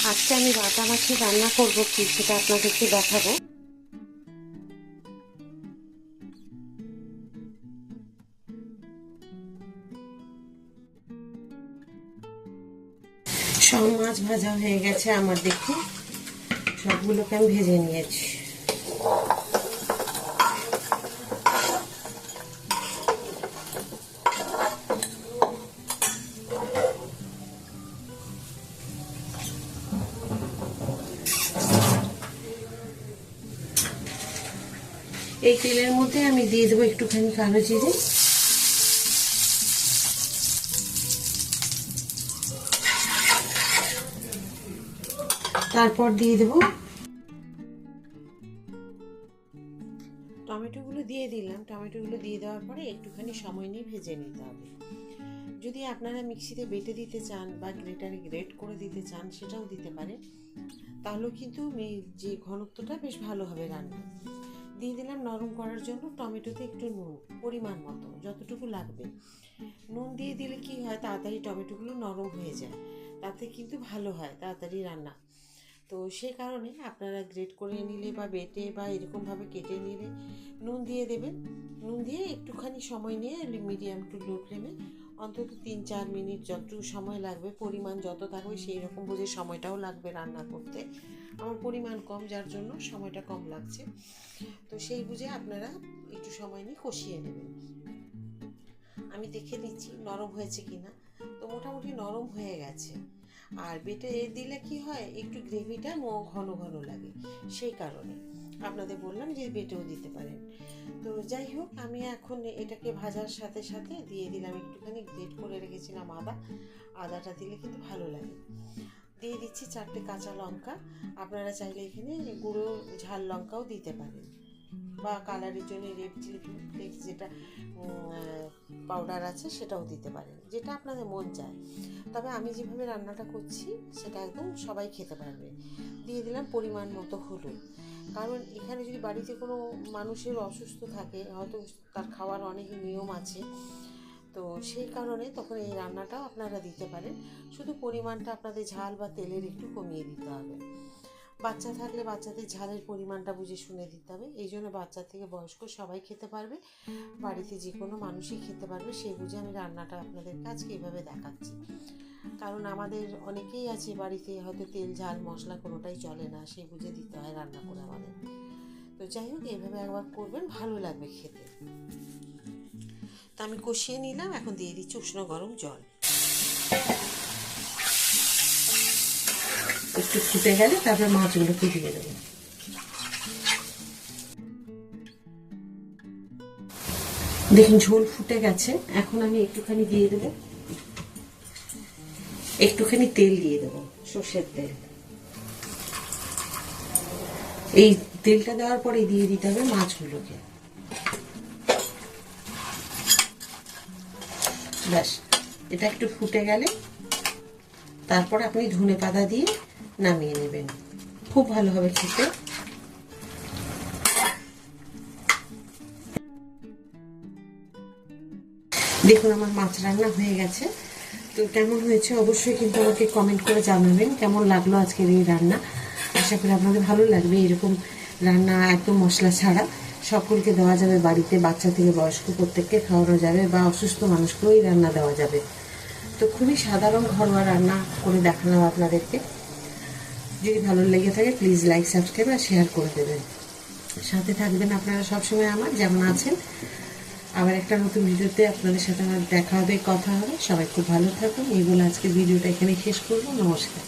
আজকে আমি বাটা মাছের রান্না করব, কি সেটা আপনাদেরকে দেখাবো। সব মাছ ভাজা হয়ে গেছে আমার, দেখুন সবগুলোকে আমি ভেজে নিয়েছি। এই তেলের মধ্যে আমি দিয়ে দেবো একটুখানি কালো জিরে, তারপর দিয়ে দেবো টমেটোগুলো দিয়ে দিলাম। টমেটোগুলো দিয়ে দেওয়ার পরে একটুখানি সময় নিয়ে ভেজে নিতে হবে। যদি আপনারা মিক্সিতে বেটে দিতে চান বা গ্রেটারে গ্রেট করে দিতে চান সেটাও দিতে পারেন, তাহলেও কিন্তু যে ঘনত্বটা বেশ ভালো হবে রান্না। দিয়ে দিলাম নরম করার জন্য টমেটোতে একটু নুন, পরিমাণ মতো যতটুকু লাগবে। নুন দিয়ে দিলে কি হয়, তাড়াতাড়ি টমেটোগুলো নরম হয়ে যায়, তাতে কিন্তু ভালো হয় তাড়াতাড়ি রান্না। তো সেই কারণে আপনারা গ্রেট করে নিলে বা বেটে বা এরকমভাবে কেটে নিলে নুন দিয়ে দেবেন। নুন দিয়ে একটুখানি সময় নিয়ে মিডিয়াম টু লো ফ্লেমে অন্তত 3-4 মিনিট যতটুকু সময় লাগবে, পরিমাণ যত থাকবে সেই রকম বুঝে সময়টাও লাগবে রান্না করতে। আমার পরিমাণ কম, যার জন্য সময়টা কম লাগছে, তো সেই বুঝে আপনারা একটু সময় নিয়ে কষিয়ে নেবেন। আমি দেখে নিচ্ছি নরম হয়েছে কিনা, তো মোটামুটি নরম হয়ে গেছে। আর বেটে দিলে কি হয়, একটু গ্রেভিটা ঘন ঘন লাগে, সেই কারণে আপনাদের বললাম যে বেটেও দিতে পারেন। তো যাই হোক, আমি এখন এটাকে ভাজার সাথে সাথে দিয়ে দিলাম একটুখানি গ্রেট করে রেখেছিলাম আদাটা দিলে কিন্তু ভালো লাগে। দিয়ে দিচ্ছি 4টে কাঁচা লঙ্কা। আপনারা চাইলে এখানে গুঁড়ো ঝাল লঙ্কাও দিতে পারেন, বা কালারের জন্য রেড চিলি ফ্লেক্স যেটা পাউডার আছে সেটাও দিতে পারেন, যেটা আপনাদের মন চায়। তবে আমি যেভাবে রান্নাটা করছি সেটা একদম সবাই খেতে পারবে। দিয়ে দিলাম পরিমাণ মতো হলুদ, কারণ এখানে যদি বাড়িতে কোনো মানুষের অসুস্থ থাকে, হয়তো তার খাওয়ার অনেক নিয়ম আছে, তো সেই কারণে তখন এই রান্নাটাও আপনারা দিতে পারেন। শুধু পরিমাণটা আপনাদের ঝাল বা তেলের একটু কমিয়ে দিতে হবে। বাচ্চা থাকলে বাচ্চাদের ঝালের পরিমাণটা বুঝে শুনে দিতে হবে। এই জন্য বাচ্চা থেকে বয়স্ক সবাই খেতে পারবে, বাড়িতে যে কোনো মানুষই খেতে পারবে, সেই বুঝে আমি রান্নাটা আপনাদের আজকে এইভাবে দেখাচ্ছি। কারণ আমাদের অনেকেই আছে বাড়িতে হয়তো তেল ঝাল মশলা কোনোটাই চলে না, সেই বুঝে দিতে হয় রান্না করে আমাদের। তো যাই হোক, এইভাবে একবার করবেন, ভালো লাগবে খেতে। তো আমি কষিয়ে নিলাম, এখন দিয়ে দিচ্ছি উষ্ণ গরম জল। একটু ফুটে গেলে তারপর মাছগুলোকে দিয়ে দেবো। দেখুন ঝোল ফুটে গেছে, এখন আমি একটুখানি দিয়ে দেবো, একটুখানি তেল দিয়ে দেবো, সর্ষের তেল। এই তেলটা দেওয়ার পরে দিয়ে দিতে হবে মাছগুলোকে। ব্যাস, এটা একটু ফুটে গেলে তারপর আপনি ধনেপাতা দিয়ে নামিয়ে নেবেন, খুব ভালো হবে খেতে। দেখুন আমার মাছ রান্না হয়ে গেছে। তো কেমন হয়েছে অবশ্যই কিন্তু আমাকে কমেন্ট করে জানাবেন, কেমন লাগলো আজকের এই রান্না। আশা করি আপনাদের ভালো লাগবে। এরকম রান্না একদম মশলা ছাড়া সকলকে দেওয়া যাবে বাড়িতে, বাচ্চা থেকে বয়স্ক প্রত্যেককে খাওয়ানো যাবে, বা অসুস্থ মানুষকেও এই রান্না দেওয়া যাবে। তো খুবই সাধারণ ঘরোয়া রান্না করে দেখালাম আপনাদেরকে। যদি ভালো লেগে থাকে প্লিজ লাইক, সাবস্ক্রাইব আর শেয়ার করে দেবেন। সাথে থাকবেন আপনারা সবসময় আমার, যেমন আছেন। আবার একটা নতুন ভিডিওতে আপনাদের সাথে আমার দেখা হবে, কথা হবে। সবাই খুব ভালো থাকুন। এই বলে আজকে ভিডিওটা এখানে শেষ করবো। নমস্কার।